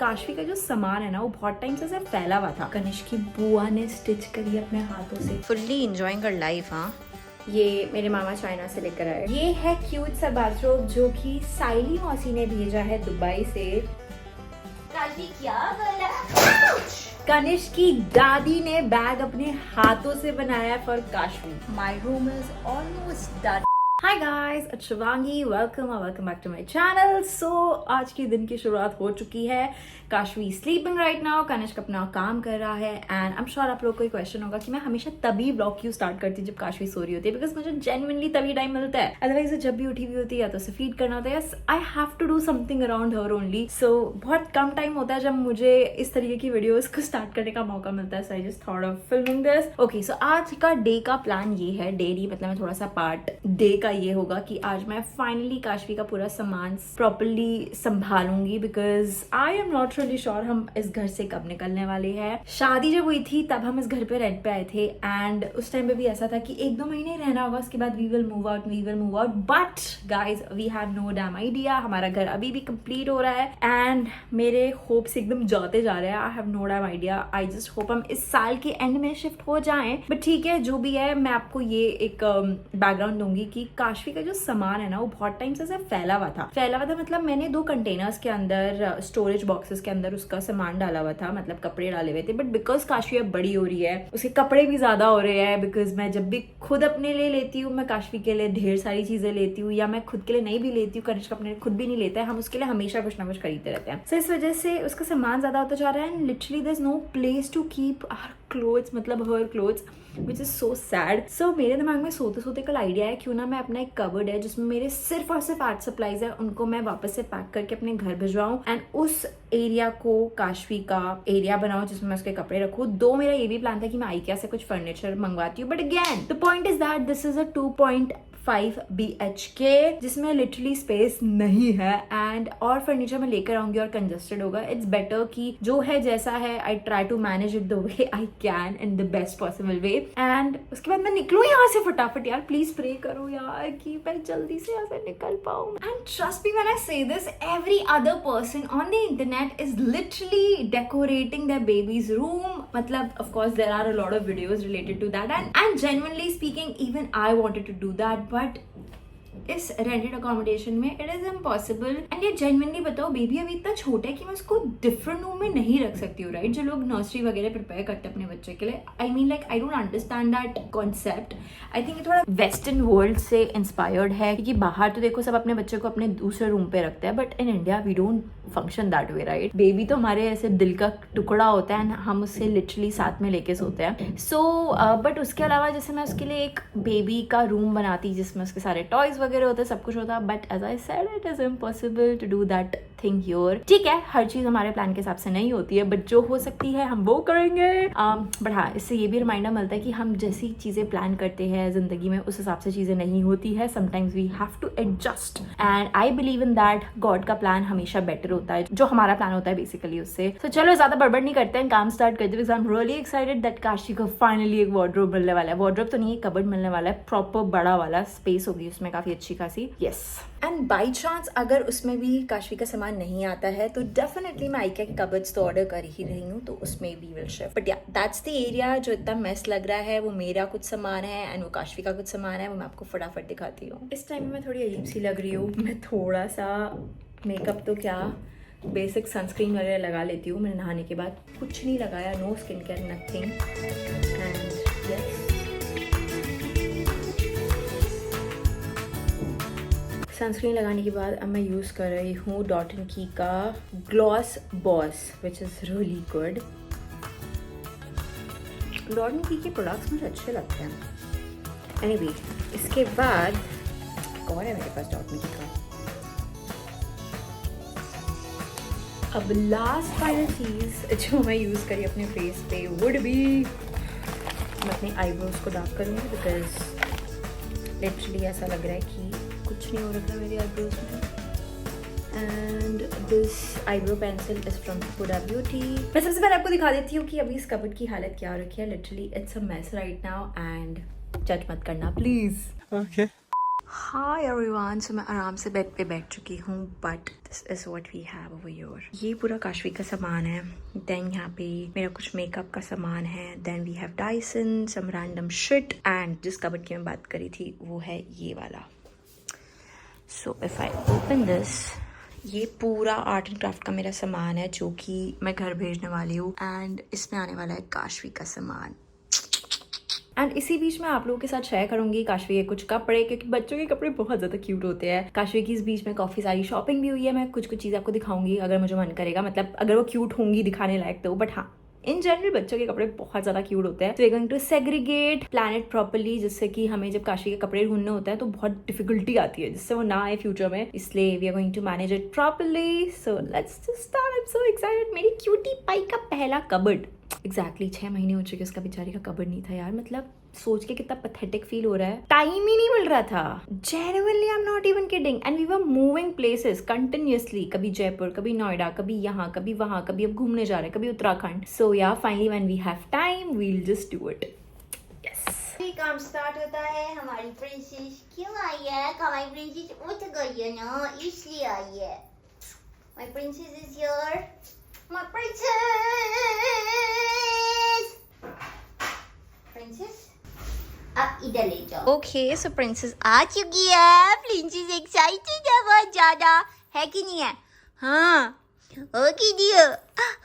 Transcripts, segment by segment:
काशवी का जो सामान है ना वो बहुत टाइम से ऐसे फैला हुआ था। कनिष्क की बुआ ने स्टिच करी अपने हाथों से। फुल्ली एंजॉयिंग हर लाइफ। हाँ, ये मेरे मामा चाइना से लेकर आए। ये है क्यूट सा बाथरोब जो कि साइली मौसी ने भेजा है दुबई से। काशवी क्या बोला? कनिष्क की दादी ने बैग अपने हाथों से बनाया for Kashvi. My room is almost done. Hi guys, it's Shivangi. Welcome back to my channel. So आज के दिन की शुरुआत हो चुकी है। Kashvi sleeping right now. Kanishk अपना काम कर रहा है एंड आई एम श्योर आप लोग को क्वेश्चन होगा कि मैं हमेशा तभी व्लॉग क्यों स्टार्ट करती हूँ जब काशवी सो रही होती है, बिकॉज मुझे जेन्युइनली तभी टाइम मिलता है। अदरवाइज जब भी उठी हुई होती है या तो उसे फीड करना होता है। I have to do something around her only. So बहुत कम टाइम होता है जब मुझे इस तरीके की वीडियोस को स्टार्ट करने का मौका मिलता है। So I just thought of filming this. Okay, so आज का डे का प्लान ये है। डेली मतलब मैं थोड़ा सा पार्ट डे का ये होगा कि आज मैं फाइनली काशवी का पूरा सामान प्रॉपर्ली संभालूंगी, because I am not really sure हम इस घर से कब निकलने वाले हैं। शादी जब हुई थी तब हम इस घर पे रेंट पे आए थे एंड उस टाइम पे भी ऐसा था कि 1-2 महीने रहना होगा, उसके बाद we will move out. But guys we have no damn idea. हमारा घर अभी भी कंप्लीट हो रहा है एंड मेरे होप्स एकदम जाते जा रहे हैं। I have no damn idea. I just hope हम इस साल के एंड में शिफ्ट हो जाएं। बट ठीक है, जो भी है मैं आपको ये एक बैकग्राउंड दूंगी कि काशवी का जो सामान है ना वो बहुत टाइम से फैला हुआ था मतलब मैंने 2 कंटेनर्स के अंदर, स्टोरेज बॉक्सेस के अंदर उसका सामान डाला हुआ था, मतलब कपड़े डाले हुए थे। बट बिकॉज काशवी अब बड़ी हो रही है, उसके कपड़े भी ज्यादा हो रहे हैं। बिकॉज मैं जब भी खुद अपने लिए लेती हूँ, मैं काशवी के लिए ढेर सारी चीजें लेती हूँ, या मैं खुद के लिए नहीं भी लेती हूँ, कनिष्क अपने खुद भी नहीं लेता है, हम उसके लिए हमेशा कुछ ना कुछ खरीदते रहते हैं। सो इस वजह से उसका सामान ज्यादा होता जा रहा है and literally there is no place to keep our clothes, मतलब हर clothes, which is so sad. So मेरे दिमाग में सोते सोते कल आइडिया है क्यों ना मैं अपना एक कबर्ड है जिसमें मेरे सिर्फ और सिर्फ आर्ट सप्लाईज है, उनको मैं वापस से पैक करके अपने घर भिजवाऊं एंड उस एरिया को काशवी का एरिया बनाऊं जिसमें मैं उसके कपड़े रखूं। दो मेरा ये भी प्लान था कि मैं आइकिया से कुछ फर्नीचर मंगवाती हूँ, but again the point is that this is a 2.5 BHK जिसमें लिटरली स्पेस नहीं है एंड और फर्नीचर मैं लेकर आऊंगी और कंजस्टेड होगा। इट्स बेटर कि जो है जैसा है, I try to manage it the way I can in the best possible way and उसके बाद मैं निकलूं यहाँ से फटाफट। यार प्लीज प्रे करो यार कि मैं जल्दी से यहाँ से निकल पाऊं। And trust me when I say this, every other person on the internet is literally decorating their babies room. मतलब of course there are a lot of videos related to that and genuinely speaking even I wanted to do that, but इस rented accommodation में it is impossible. And ये genuinely बताओ, baby अभी इतना छोटा है कि मैं उसको डिफरेंट रूम में नहीं रख सकती हूँ, राइट? जो लोग नर्सरी वगैरह प्रिपेयर करते हैं अपने बच्चे के लिए, I mean like I don't understand that concept. I think ये थोड़ा वेस्टर्न वर्ल्ड से इंस्पायर्ड है, क्योंकि बाहर तो देखो सब अपने बच्चे को अपने दूसरे रूम पे रखते हैं, but in India we don't function that way, right? Baby तो हमारे ऐसे दिल का टुकड़ा होता है, हम उससे लिटरली साथ में लेके सोते हैं। सो बट उसके अलावा जैसे मैं उसके लिए एक बेबी का रूम बनाती जिसमें उसके सारे टॉयज वगैरह होते, सब कुछ होता, but as I said it is impossible to do that thing here. ठीक है, हर चीज हमारे प्लान के हिसाब से नहीं होती है, बट जो हो सकती है हम वो करेंगे। बट हाँ, इससे ये भी रिमाइंडर मिलता है कि हम जैसी चीजें प्लान करते हैं जिंदगी में उस हिसाब से चीजें नहीं होती है। Sometimes we have to adjust and I believe in that God का प्लान हमेशा बेटर होता है जो हमारा प्लान होता है बेसिकली उससे। तो चलो ज्यादा बड़बड़ नहीं करते हैं, काम स्टार्ट करते हैं। आई am really excited that Kashi को फाइनली एक वार्डरोब मिलने वाला है। वार्डरोब तो नहीं, कबर्ड मिलने वाला है, प्रॉपर बड़ा वाला स्पेस होगी उसमें काफी अच्छी खासी। यस, एंड बाई चांस अगर उसमें भी काशवी का सामान नहीं आता है तो डेफिनेटली मैं आइकिया के कबर्ड्स तो ऑर्डर कर ही रही हूँ, तो उसमें भी विल शिफ्ट। बट या दैट्स द एरिया जो इतना मेस लग रहा है, वो मेरा कुछ सामान है एंड वो काशवी का कुछ सामान है, वो मैं आपको फटाफट दिखाती हूँ। इस टाइम में मैं थोड़ी अजीब सी लग रही हूँ। मैं थोड़ा सा मेकअप तो क्या, बेसिक सनस्क्रीन वगैरह लगा लेती हूँ। मैंने नहाने के बाद कुछ नहीं लगाया, no skin care, nothing. And yes, sunscreen लगाने के बाद अब मैं यूज़ कर रही हूँ डॉट एंड की का gloss boss, which is really good. Dot and की के प्रोडक्ट्स मुझे अच्छे लगते हैं। एनीवे, इसके बाद कौन है मेरे पास डॉट एंड की का। अब लास्ट फाइनल चीज़ जो मैं यूज़ करी अपने फेस पे वुड बी, मैं अपने आईब्रोज को डार्क करूँगी, बिकॉज लिटरली ऐसा लग रहा है कि कुछ नहीं हो रखा मेरी आईब्रोज में। And this eyebrow pencil is from Huda beauty. मैं सबसे पहले आपको दिखा देती हूँ कि अभी इस कबर्ड की हालत क्या हो रखी है। Literally it's a mess right now and जज मत करना please. Okay. Hi everyone, so मैं आराम से बेड पे बैठ चुकी हूँ, but this is what we have over here. ये पूरा काशवी का सामान है। देन यहाँ पे मेरा कुछ मेकअप का सामान है। Then we have Dyson, some random shit, and जिस कबर्ड की मैं बात करी थी वो है ये वाला। So if I open this, ये पूरा आर्ट एंड क्राफ्ट का मेरा सामान है जो कि मैं घर भेजने वाली हूँ, एंड इसमें आने वाला है काशवी का सामान। एंड इसी बीच में आप लोगों के साथ शेयर करूंगी काशवी के कुछ कपड़े, क्योंकि बच्चों के कपड़े बहुत ज्यादा क्यूट होते हैं। काशवी की इस बीच में काफी सारी शॉपिंग भी हुई है। मैं कुछ चीजें आपको दिखाऊंगी अगर मुझे मन करेगा, मतलब अगर वो क्यूट होंगी दिखाने लायक तो। बट हाँ, इन जनरल बच्चों के कपड़े बहुत ज्यादा क्यूट होते हैं। तो we are going to segregate, plan it properly, जिससे कि हमें जब काशवी के कपड़े ढूंढने होता है तो बहुत डिफिकल्टी आती है, जिससे वो ना आए फ्यूचर में। इसलिए we are going to manage it properly. So let's just start. I am so excited. मेरी क्यूटी पाई का पहला कबर्ड। एग्जैक्टली 6 महीने हो चुके, उसका बेचारी का कबर्ड नहीं था यार। मतलब सोच के कितना पैथेटिक फील हो रहा है। टाइम ही नहीं मिल रहा था। Genuinely I am not even kidding. And we were moving places continuously, कभी जयपुर, कभी नोएडा, कभी यहाँ, कभी वहां, कभी अब घूमने जा रहे हैं, कभी उत्तराखंड। सो या finally when we have time we will just do it. Yes, काम स्टार्ट होता है। हमारी प्रिंसेस क्यों आई है? हमारी प्रिंसेस उठ गई है ना, इसलिए आई है। My princess is here. My princess आप इधर ले जाओ। ओके, सो प्रिंसेस आ चुकी है। प्रिंसेस एक्साइटेड है बहुत ज्यादा, है कि नहीं है? हाँ हो कि नहीं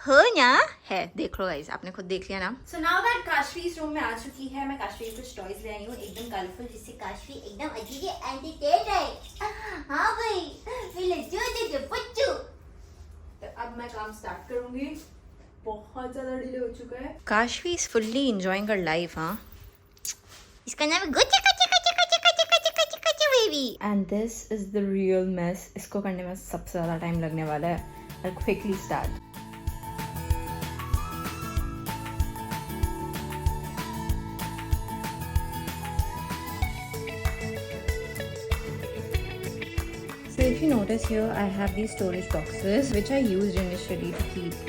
हो ना? है, देख लो गाइस, आपने खुद देख लिया ना। सो नाउ दैट काशवी इस रूम में आ चुकी है, मैं काशवी के कुछ टॉयज ले आई हूँ एकदम कलरफुल, जिससे काशवी एकदम अजीब एंटरटेन है। हाँ भाई, फिर बच्चू। तो अब मैं काम स्टार्ट करूंगी। बहुत ज्यादा डिले हो चुका है। Kashvi is fully enjoying her life. हाँ, इसका नाम है Gucci Gucci Gucci Gucci Gucci Gucci Gucci Gucci baby. And this is the real mess. इसको करने में सबसे ज्यादा टाइम लगने वाला है। I'll quickly start. So if you notice here, I have these storage boxes which I used initially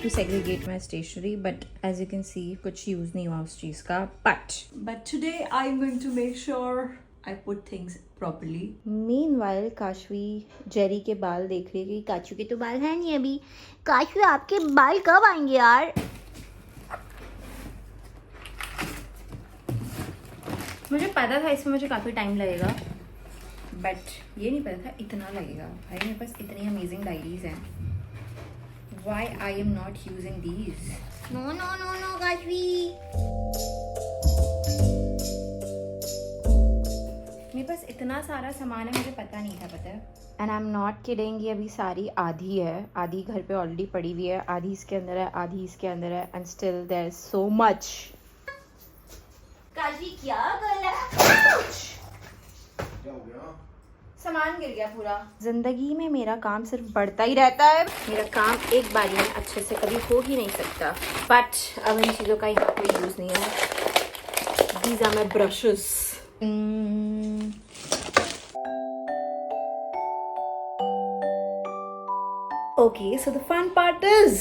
to segregate my stationery, but as you can see, कुछ use नहीं हुआ उस चीज का. But today I'm going to make sure I put things properly. Meanwhile, Kashvi Jerry के बाल देख रही है कि काशवी के तो बाल है नहीं अभी। काशवी आपके बाल कब आएंगे यार? मुझे पता था इसमें मुझे काफ़ी टाइम लगेगा, बट ये नहीं पता था इतना लगेगा। भाई मेरे पास इतनी अमेजिंग डायरीज हैं। Why I am not using these? No no no no Kashvi, मेरे पास इतना सारा सामान है, मुझे पता नहीं था, पता है। And I am not kidding, ये अभी सारी आधी है, आधी घर पे ऑलरेडी पड़ी हुई है, आधी इसके अंदर है, आधी इसके अंदर है, and still there is so much. Kashvi क्या कर रहा है? सामान गिर गया पूरा। जिंदगी में मेरा काम सिर्फ बढ़ता ही रहता है। मेरा काम एक बारी में अच्छे से कभी हो ही नहीं सकता। बट अब इन चीज़ों का यहाँ कोई यूज़ नहीं है। These are my brushes. Okay, so the fun part is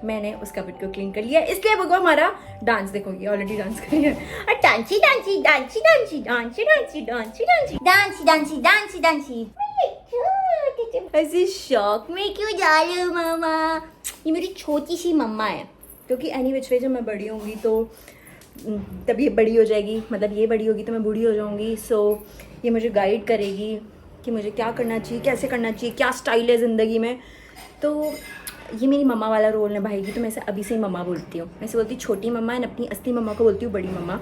मैंने उस कबर्ड को क्लीन कर लिया, इसलिए बगो हमारा डांस देखो, ये ऑलरेडी डांस कर रही है। डांसी डांसी डांसी डांसी डांसी डांसी डांसी डांसी डांसी डांसी डांसी डांसी। ऐसे शौक मैं क्यों जा रही हूँ मामा? ये मेरी छोटी सी मम्मा है। क्योंकि एनी विच वे जब मैं बड़ी होंगी तो तब ये बड़ी हो जाएगी, मतलब ये बड़ी होगी तो मैं बूढ़ी हो जाऊंगी। सो ये मुझे गाइड करेगी कि मुझे क्या करना चाहिए, कैसे करना चाहिए, क्या स्टाइल है ज़िंदगी में। तो ये मेरी मम्मा वाला रोल निभाएगी। तो मैं इसे अभी से ही मम्मा बोलती हूँ। मैं इसे बोलती हूँ छोटी मम्मा, एंड अपनी असली मम्मा को बोलती हूँ बड़ी मम्मा।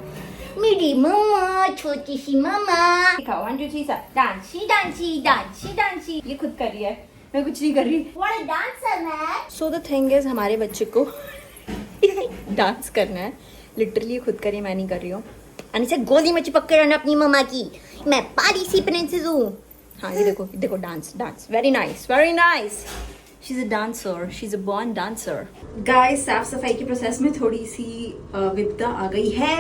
मेरी मम्मा, छोटी सी मम्मा। दिखाओ 1 2 3 4 डांसी डांसी डांसी डांसी। ये खुद कर रही है, मैं कुछ नहीं कर रही। What a dancer, man! So the thing is, हमारे बच्चे को डांस करना है। लिटरली खुद करिए, मैं नहीं कर रही हूँ। इसे गोदी में चिपक कर रहना अपनी मम्मा की। मैं पारी सी प्रिंसेस हूँ। हाँ, ये देखो देखो, dance dance, very nice very nice. She is a dancer, she is a born dancer. Guys, साफ सफाई के प्रोसेस में थोड़ी सी विपदा आ गई है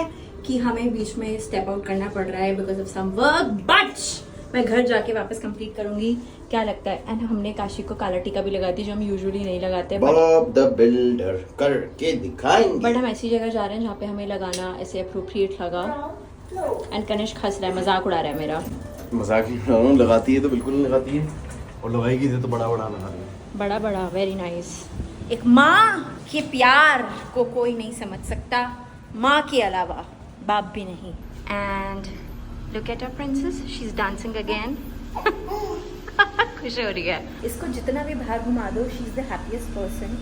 कि हमें बीच में स्टेप आउट करना पड़ रहा है because of some work, but मैं घर जाके वापस कंप्लीट करूंगी। क्या लगता है? एंड हमने काशी को काला टीका भी लगाती जो हम यूजुअली नहीं लगाते। बॉब द बिल्डर करके दिखाएंगे। बट हम ऐसी जगह जा रहे हैं जहाँ पे हमें लगाना ऐसे अप्रोप्रिएट लगा। एंड कनिष्क हंस रहा है, मजाक उड़ा रहा है मेरा। मजाक नहीं कर रहा हूँ, लगाती है तो बिल्कुल नहीं लगाती है, और लगाएगी तो बड़ा बड़ा लगा रही है। बड़ा बड़ा, वेरी नाइस। एक माँ के प्यार को कोई नहीं समझ सकता, माँ के अलावा, बाप भी नहीं। And look at our princess, she is dancing again. खुश हो रही है। इसको जितना भी बाहर घुमा दो, she is the happiest person.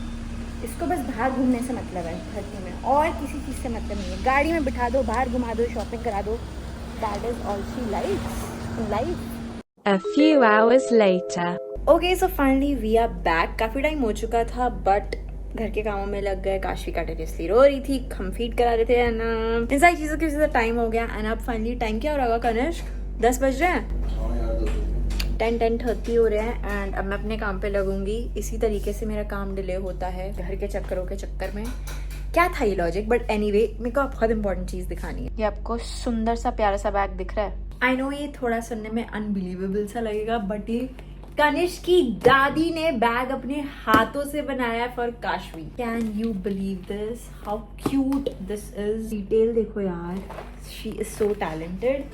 इसको बस बाहर घूमने से मतलब है धरती में, और किसी चीज़ से मतलब नहीं है। गाड़ी में बिठा दो, बाहर घुमा दो, शॉपिंग करा दो, that is all she likes in life. A few hours later. Okay, so finally we are back. काफ़ी टाइम हो चुका था, बट घर के कामों में लग गए। काशवी कंटिन्यूसली रो रही थी, हम फीड करा रहे थे, एंड इन सारी चीज़ों की वजह से टाइम हो गया। एंड अब फाइनली टाइम क्या हो रहा होगा कनिष्क? 10 बज रहे हैं, 10:30 हो रहे हैं। एंड अब मैं अपने काम पे लगूंगी। इसी तरीके से मेरा काम डिले होता है घर के चक्करों के चक्कर में। क्या था ये लॉजिक? बट एनीवे, मेरे को बहुत इंपॉर्टेंट चीज़ दिखानी है। ये आपको सुंदर सा प्यारा सा बैग दिख रहा है? आई नो ये थोड़ा सुनने में अनबिलीवेबल सा लगेगा, बट ये कनिष्क की दादी ने बैग अपने हाथों से बनाया for Kashvi. Can you believe this? How cute this is. Detail देखो यार, she is so talented.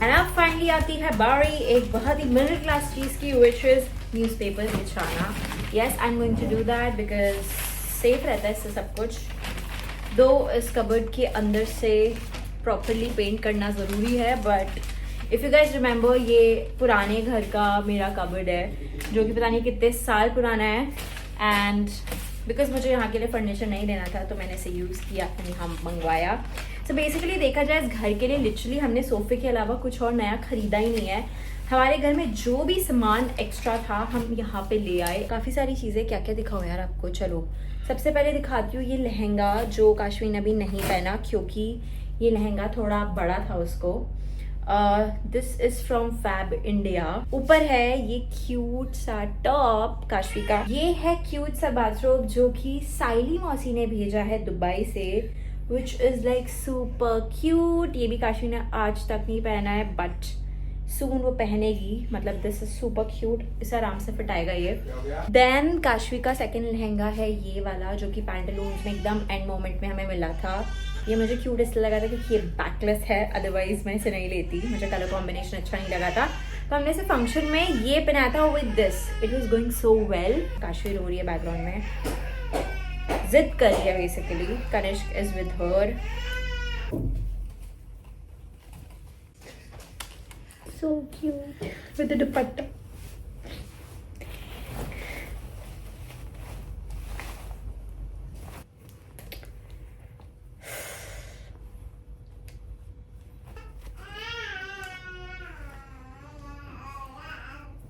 And अब फाइनली आती है बारी एक बहुत ही मिडिल क्लास चीज की, विच इज न्यूज़पेपर बिछाना। Yes, I am going to do that because safe रहता है इससे सब कुछ। दो इस कबर्ड के अंदर से प्रॉपरली पेंट करना ज़रूरी है, but if you guys remember, ये पुराने घर का मेरा कबर्ड है जो कि पता नहीं कितने साल पुराना है। एंड बिकॉज मुझे यहाँ के लिए फर्नीचर नहीं लेना था, तो मैंने इसे यूज़ किया, यहाँ मंगवाया। तो बेसिकली देखा जाए, इस घर के लिए लिटरली हमने सोफे के अलावा कुछ और नया खरीदा ही नहीं है। हमारे घर में जो भी सामान एक्स्ट्रा था हम यहाँ पे ले आए। काफ़ी सारी चीज़ें, क्या क्या दिखाऊँ यार आपको। चलो सबसे पहले दिखाती हूँ ये लहंगा जो काशवी ने अभी नहीं पहना, क्योंकि ये लहंगा थोड़ा बड़ा था उसको। This is from Fab India. ऊपर है ये क्यूट सा टॉप काशवी का। ये है क्यूट सा बाथरोब जो कि साइली मौसी ने भेजा है दुबई से, which is like super cute। ये भी काशवी ने आज तक नहीं पहना है, बट सून वो पहनेगी। मतलब दिस इज सुपर क्यूट, इसे आराम से फिट आएगा ये। देन काशवी का सेकंड लहंगा है ये वाला, जो कि पैंटालून्स में एकदम एंड मोमेंट में हमें मिला था। ये मुझे क्यूट इसलिए लगा था क्योंकि ये बैकलेस है, अदरवाइज मैं इसे नहीं लेती, मुझे कलर कॉम्बिनेशन अच्छा नहीं लगा था। तो हमने इसे फंक्शन में ये पहनाया था with this. It was going so well. Kashvi रो रही है बैकग्राउंड में, जिद कर रही है basically. Kanishk is with her. So cute with the dupatta.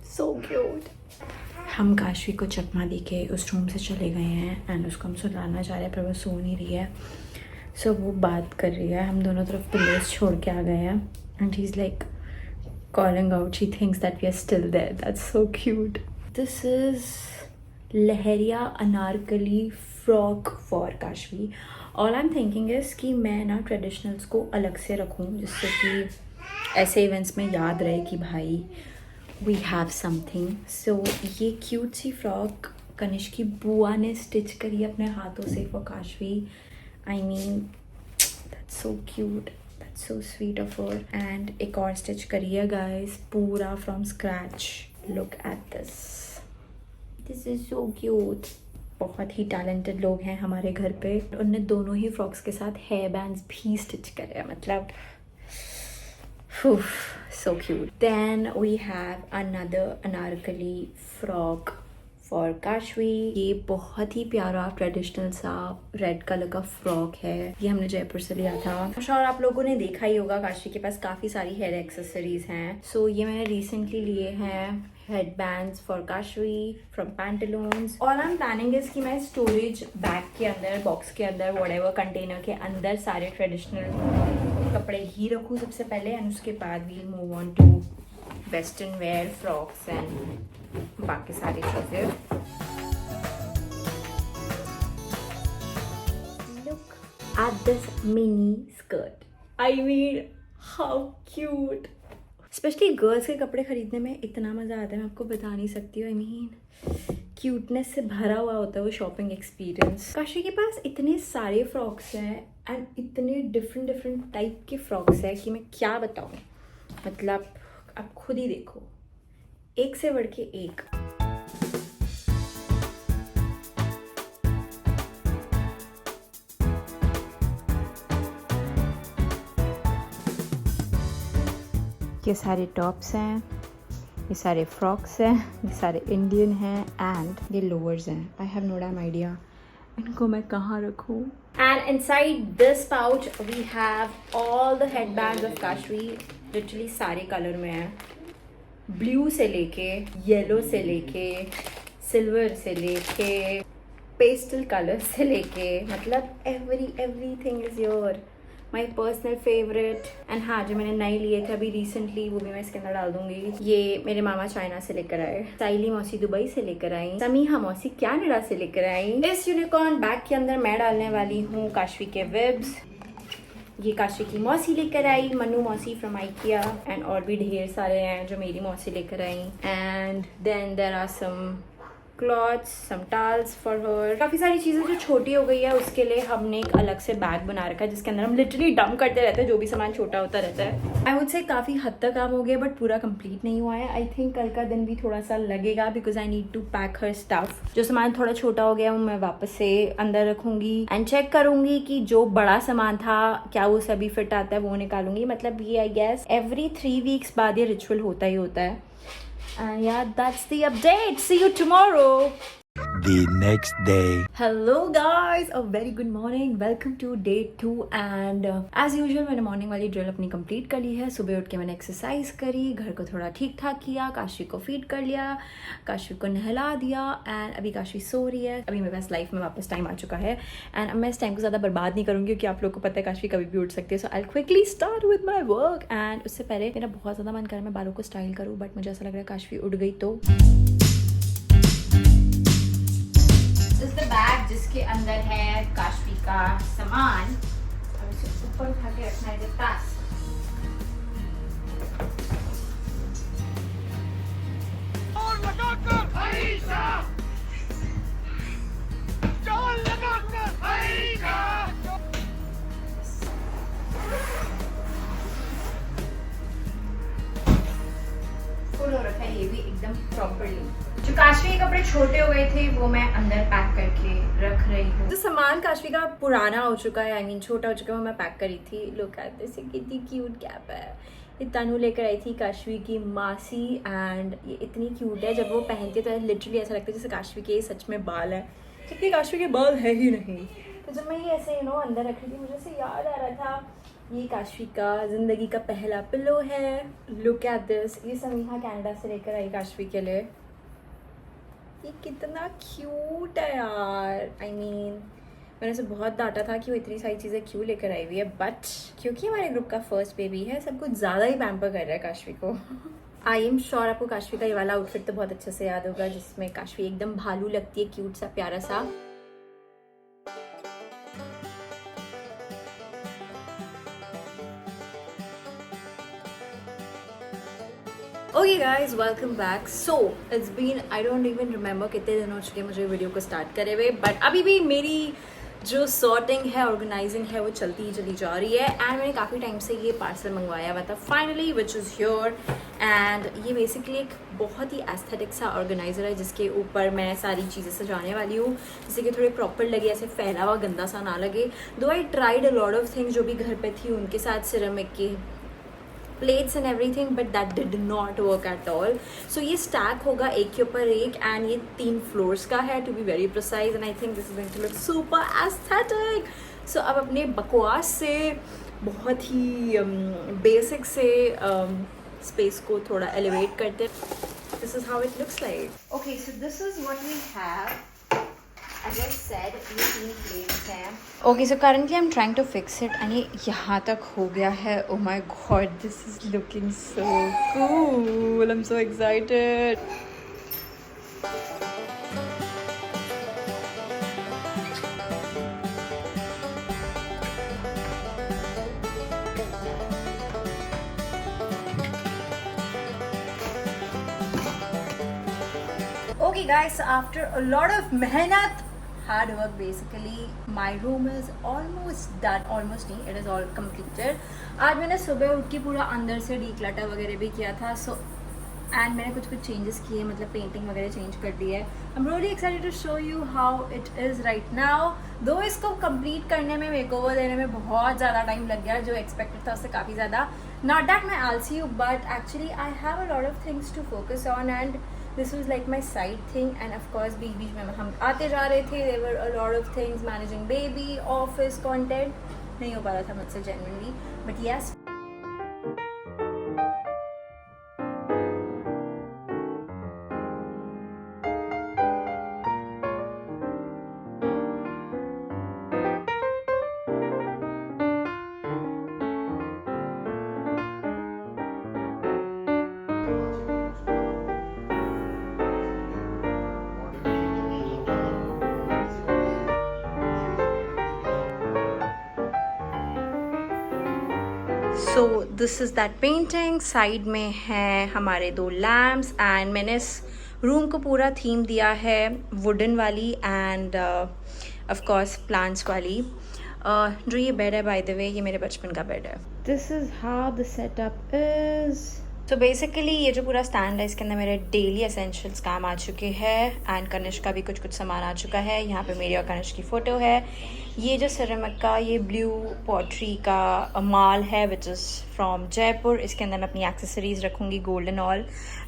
So cute. हम काशवी को चकमा दे के उस रूम से चले गए हैं एंड उसको हम सुलाना चाह रहे हैं, पर वो सो नहीं रही है। सो वो बात कर रही है। हम दोनों तरफ पिल्लोस छोड़ के आ गए हैं and he is like calling out. She thinks that we are still there. That's so cute. This is Leheria Anarkali frock for Kashvi. All I'm thinking is कि मैं ना ट्रेडिशनल्स को अलग से रखूँ, जिससे कि ऐसे इवेंट्स में याद रहे कि भाई we have something. So ये क्यूट सी फ्रॉक कनिष्क की बुआ ने स्टिच करी अपने हाथों से for Kashvi. I mean, that's so cute. So sweet of her. And एक और स्टिच करी है गाइस, पूरा from scratch. Look at this, this is so cute. बहुत ही टैलेंटेड लोग हैं हमारे घर पे। उनने दोनों ही फ्रॉक्स के साथ हेयर बैंड्स भी स्टिच करे हैं, मतलब so cute. Then we have another anarkali frock for Kashvi. ये बहुत ही प्यारा ट्रेडिशनल सा रेड कलर का फ्रॉक है। ये हमने जयपुर से लिया था। और आप लोगों ने देखा ही होगा काशवी के पास काफ़ी सारी हेयर एक्सेसरीज हैं। सो ये मैंने रिसेंटली लिए हैं head bands for Kashvi from Pantaloons. All I am planning is कि मैं स्टोरेज बैग के अंदर, बॉक्स के अंदर, व्हाटएवर कंटेनर के अंदर सारे ट्रेडिशनल कपड़े ही रखूँ सबसे पहले, एंड उसके बाद we move on to western wear, frocks and बाकी सारी चीजें। Look at this mini skirt. I mean how cute. Specially girls के कपड़े खरीदने में इतना मजा आता है, मैं आपको बता नहीं सकती हूँ। आई मीन क्यूटनेस से भरा हुआ होता है वो शॉपिंग एक्सपीरियंस। काशी के पास इतने सारे फ्रॉक्स हैं एंड इतने डिफरेंट टाइप के फ्रॉक्स हैं कि मैं क्या बताऊँ। मतलब आप खुद ही देखो, एक से बढ़ के एक। ये सारे टॉप्स हैं, ये सारे फ्रॉक्स हैं, ये सारे इंडियन हैं एंड ये लोअर्स हैं। I have no damn idea इनको मैं कहाँ रखूँ। And inside this pouch we have all the headbands of Kashvi. Literally सारे कलर में हैं, ब्लू से लेके येलो से लेके सिल्वर से लेके पेस्टल कलर से लेके, मतलब everything is your. My personal favourite. And हाँ, जो मैंने नए लिए थे अभी रिसेंटली वो भी मैं इसके अंदर डाल दूंगी। ये मेरे मामा चाइना से लेकर आए, साइली मौसी दुबई से लेकर आई, समीहा मौसी कनाडा से लेकर आई। इस यूनिकॉर्न बैग के अंदर मैं डालने वाली हूँ काशवी के विब्स। ये काशवी की मौसी लेकर आई, मनु मौसी फ्रॉम आइकिया, एंड और भी ढेर सारे हैं जो मेरी मौसी लेकर आई। And then there are some clothes, some towels for her. काफ़ी सारी चीज़ें जो छोटी हो गई है उसके लिए हमने एक अलग से बैग बना रखा है जिसके अंदर हम लिटरली डंप करते रहते हैं जो भी सामान छोटा होता रहता है। आई वुड से काफ़ी हद तक काम हो गया बट पूरा कंप्लीट नहीं हुआ है। आई थिंक कल का दिन भी थोड़ा सा लगेगा because I need to pack her stuff. जो सामान थोड़ा छोटा हो गया वो मैं वापस से अंदर रखूंगी एंड चेक करूंगी कि जो बड़ा सामान था क्या वो सभी फिट आता है, वो निकालूंगी। मतलब ये आई गेस एवरी 3 वीक्स बाद ये रिचुअल होता ही होता है। And yeah, that's the update. See you tomorrow. The next day. Hello guys, a very good morning. Welcome to day 2 and as usual मैंने मॉर्निंग वाली ड्रिल अपनी कंप्लीट कर ली है। सुबह उठ के मैंने एक्सरसाइज करी, घर को थोड़ा ठीक ठाक किया, काशवी को फीड कर लिया, काशवी को नहला दिया एंड अभी काशवी सो रही है। अभी मेरे पास लाइफ में वापस टाइम आ चुका है एंड अब मैं इस टाइम को ज़्यादा बर्बाद नहीं करूँगी क्योंकि आप लोग को पता है काशवी कभी भी उठ सकती है। So I quickly start with my work and उससे पहले मेरा बहुत ज़्यादा मन कर रहा है मैं बालों को स्टाइल करूँ बट मुझे ऐसा लग रहा है काशवी उठ गई तो। This is the bag जिसके अंदर है काशवी का सामान। अब इसे ऊपर उठा के रखना है पास। फुल हो रखा है ये भी एकदम प्रॉपरली। जो काशवी के कपड़े छोटे हो गए थे वो मैं अंदर पैक करके रख रही हूँ। जो सामान काशवी का पुराना हो चुका है, आई मीन छोटा हो चुका है, वो मैं पैक करी थी। लुक एट दिस, कितनी क्यूट कैप है। ये तनु लेकर आई थी काशवी की मासी एंड ये इतनी क्यूट है। जब वो पहनती है तो लिटरली ऐसा लगता है जैसे काशवी के सच में बाल है, जबकि काशवी के बाल है ही नहीं। तो जब मैं ये ऐसे अंदर रख रही थी मुझे से याद आ रहा था ये काशवी का ज़िंदगी का पहला पिलो है। लुक एट दिस, ये समीहा कनाडा से लेकर आई काशवी के लिए। ये कितना क्यूट है यार। आई मीन मैंने उसे बहुत डांटा था कि वो इतनी सारी चीज़ें क्यों लेकर आई हुई है बट क्योंकि हमारे ग्रुप का फर्स्ट बेबी है सब कुछ ज़्यादा ही पैम्पर कर रहा है काशवी को। आई एम श्योर आपको काशवी का ये वाला आउटफिट तो बहुत अच्छे से याद होगा जिसमें काशवी एकदम भालू लगती है, क्यूट सा प्यारा सा। Okay guys, welcome back. So it's been, I don't even remember कितने दिन हो चुके मुझे वीडियो को स्टार्ट करे हुए बट अभी भी मेरी जो सॉर्टिंग है, ऑर्गेनाइजिंग है वो चलती ही चली जा रही है। एंड मैंने काफ़ी टाइम से ये पार्सल मंगवाया हुआ था finally which is here. And ये बेसिकली एक बहुत ही एस्थेटिक सा ऑर्गेनाइज़र है जिसके ऊपर मैं सारी चीज़ें सजाने वाली हूँ जिससे कि थोड़े प्रॉपर लगे, ऐसे फैला हुआ गंदा सा ना लगे। दो I tried a lot of things जो भी घर पे थी उनके साथ, सिरेमिक के plates and everything but that did not work at all. So ये stack होगा एक के ऊपर एक and ये 3 floors का है to be very precise and I think this is going to look super aesthetic. So अब अपने बकवास से बहुत ही basic से space को थोड़ा elevate करते। This is how it looks like. Okay, so this is what we have. As I said, ये 3 plates हैं। Okay, so currently I'm trying to fix it and ये यहाँ तक हो गया है। Oh my god, this is looking so cool. I'm so excited. Okay guys, so after a lot of mehnat, hard work basically, my room is almost done. Almost नहीं, it is all completed. आज मैंने सुबह उठ के पूरा अंदर से declutter वगैरह भी किया था, so एंड मैंने कुछ चेंजेस किए, मतलब पेंटिंग वगैरह चेंज कर दी है. I am really excited to show you how it is right now. दो इसको कंप्लीट करने में, मेकओवर देने में बहुत ज़्यादा टाइम लग गया, जो एक्सपेक्टेड था उससे काफ़ी ज़्यादा. नॉट दैट मैं आलसी हूँ, but actually I have a lot of things to focus on and this was like my side thing. And of course बीच बीच में हम आते जा रहे थे. There were a lot of things, managing baby, office, content, नहीं हो पा रहा था मुझसे genuinely, but yes. So this is that painting. Side में है हमारे 2 लैम्प्स एंड मैंने इस रूम को पूरा थीम दिया है वुडन वाली एंड ऑफ कोर्स प्लांट्स वाली. जो ये बेड है, बाय द वे, ये मेरे बचपन का बेड है. This is how the setup is. तो बेसिकली ये जो पूरा स्टैंड है, इसके अंदर मेरे डेली एसेंशियल्स काम आ चुके हैं एंड कनिष्क का भी कुछ सामान आ चुका है. यहाँ पे मेरी और कनिष्क की फ़ोटो है. ये जो सिरेमिक का ये ब्लू पॉटरी का माल है विच इज़ फ्रॉम जयपुर. इसके अंदर मैं अपनी एक्सेसरीज़ रखूँगी, गोल्ड एंड ऑल,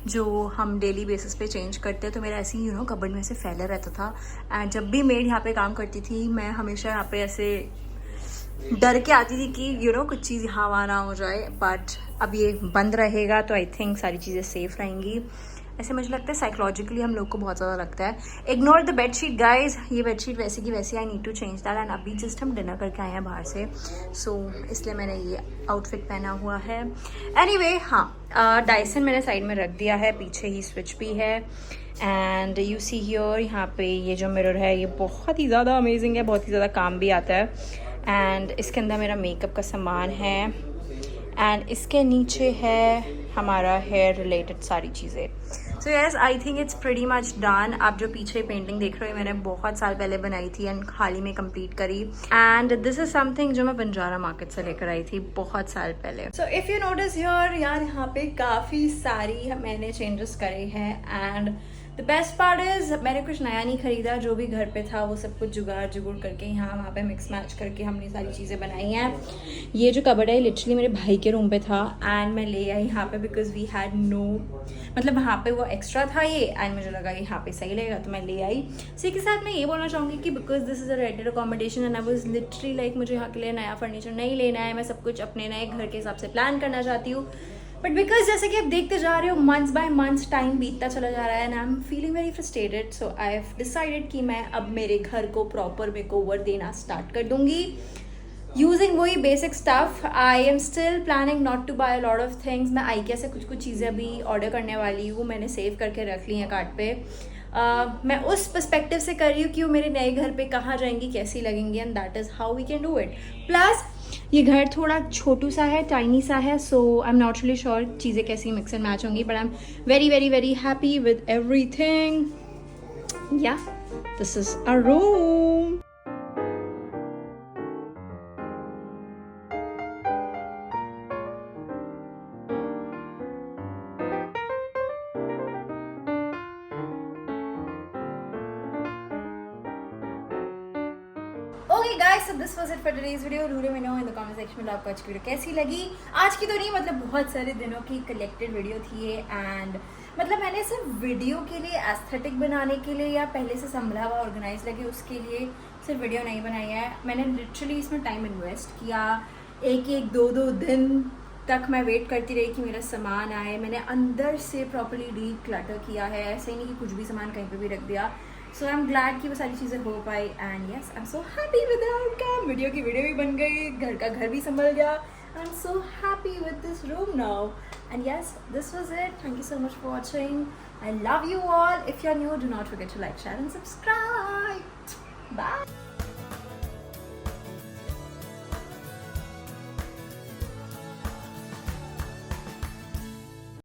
जो हम डेली बेसिस पे चेंज करते हैं. तो मेरा ऐसे ही कबर्ड में ऐसे फैला रहता था एंड जब भी मेड यहाँ पे काम करती थी, मैं हमेशा यहाँ पे ऐसे डर के आती थी कि कुछ चीज़ यहाँ वहाँ ना हो जाए. बट अब ये बंद रहेगा तो आई थिंक सारी चीज़ें सेफ रहेंगी. ऐसे मुझे लगता है साइकोलॉजिकली हम लोग को बहुत ज़्यादा लगता है. इग्नोर द बेडशीट गाइज, ये बेडशीट वैसे की वैसे, I need to change that. And अभी जस्ट हम डिनर करके आए हैं बाहर से, सो इसलिए मैंने ये आउटफिट पहना हुआ है. एनीवे, हाँ, डायसन मैंने साइड में रख दिया है, पीछे ही स्विच भी है. एंड यू सी हियर, यहाँ पे ये जो मिरर है ये बहुत ही ज़्यादा अमेजिंग है, बहुत ही ज़्यादा काम भी आता है. एंड इसके अंदर मेरा मेकअप का सामान है एंड इसके नीचे है हमारा हेयर रिलेटेड सारी चीज़ें. So yes, I think it's pretty much done. आप जो पीछे पेंटिंग देख रहे हो, मैंने बहुत साल पहले बनाई थी एंड हाल ही में कंप्लीट करी. एंड दिस इज समथिंग जो मैं बंजारा मार्केट से लेकर आई थी बहुत साल पहले. So if you notice here, यार यहाँ पे काफ़ी सारी मैंने चेंजेस करे हैं. And the best part is मैंने कुछ नया नहीं खरीदा, जो भी घर पे था वो सब कुछ जुगाड़ करके यहाँ वहाँ पे मिक्स मैच करके हमने सारी चीज़ें बनाई हैं. ये जो कबर्ड है लिटरली मेरे भाई के रूम पे था एंड मैं ले आई यहाँ पे बिकॉज वी हैड नो, मतलब वहाँ पे वो एक्स्ट्रा था ये एंड मुझे लगा यहाँ पे सही लगेगा तो मैं ले आई. इसी के साथ मैं ये बोलना चाहूँगी कि because this is a rented accommodation and I was literally like मुझे यहाँ के लिए नया फर्नीचर नहीं लेना है, मैं सब कुछ अपने नए घर के हिसाब से प्लान करना चाहती हूँ. बट बिकॉज जैसे कि आप देखते जा रहे हो, मंथ्स बाय मंथ्स टाइम बीतता चला जा रहा है and I am feeling very frustrated. So I have decided कि मैं अब मेरे घर को प्रॉपर मेकओवर देना स्टार्ट कर दूंगी यूजिंग वही basic stuff. I am still planning not to buy a lot of things. मैं आईकिया से कुछ चीज़ें अभी ऑर्डर करने वाली हूँ, मैंने सेव करके रख ली हैं कार्ड पे. मैं उस पर्सपेक्टिव से कर रही हूँ कि वो मेरे नए घर पे कहाँ जाएंगी, कैसी लगेंगी, and that is how we can do it. Plus ये घर थोड़ा छोटू सा है, टाइनी सा है, so I am not really sure चीज़ें कैसी मिक्स एंड मैच होंगी. But I am very very very happy with everything. Yeah this is a room. Okay guys, so this was it for today's video. Do let me know in the comment section में आपको आज की video कैसी लगी. आज की तो नहीं, मतलब बहुत सारे दिनों की कलेक्टेड वीडियो थी ये. एंड मतलब मैंने सिर्फ वीडियो के लिए, एस्थेटिक बनाने के लिए या पहले से संभला हुआ ऑर्गेनाइज लगे उसके लिए सिर्फ वीडियो नहीं बनाई है. मैंने लिटरली इसमें टाइम इन्वेस्ट किया. एक दो दिन तक मैं वेट करती रही कि मेरा सामान आए. मैंने अंदर से प्रॉपर्ली डीक्लटर किया है, ऐसे ही नहीं कि कुछ भी सामान कहीं पे भी रख दिया. सो आई एम ग्लैड कि वो सारी चीज़ें हो पाई. And yes, I am so happy with the outcome. Video की वीडियो भी बन गई, घर का घर भी संभल गया. I am so happy with this room now. And yes, this was it. Thank you so much for watching. I love you all. If you're new, do not forget to like, share and subscribe. Bye.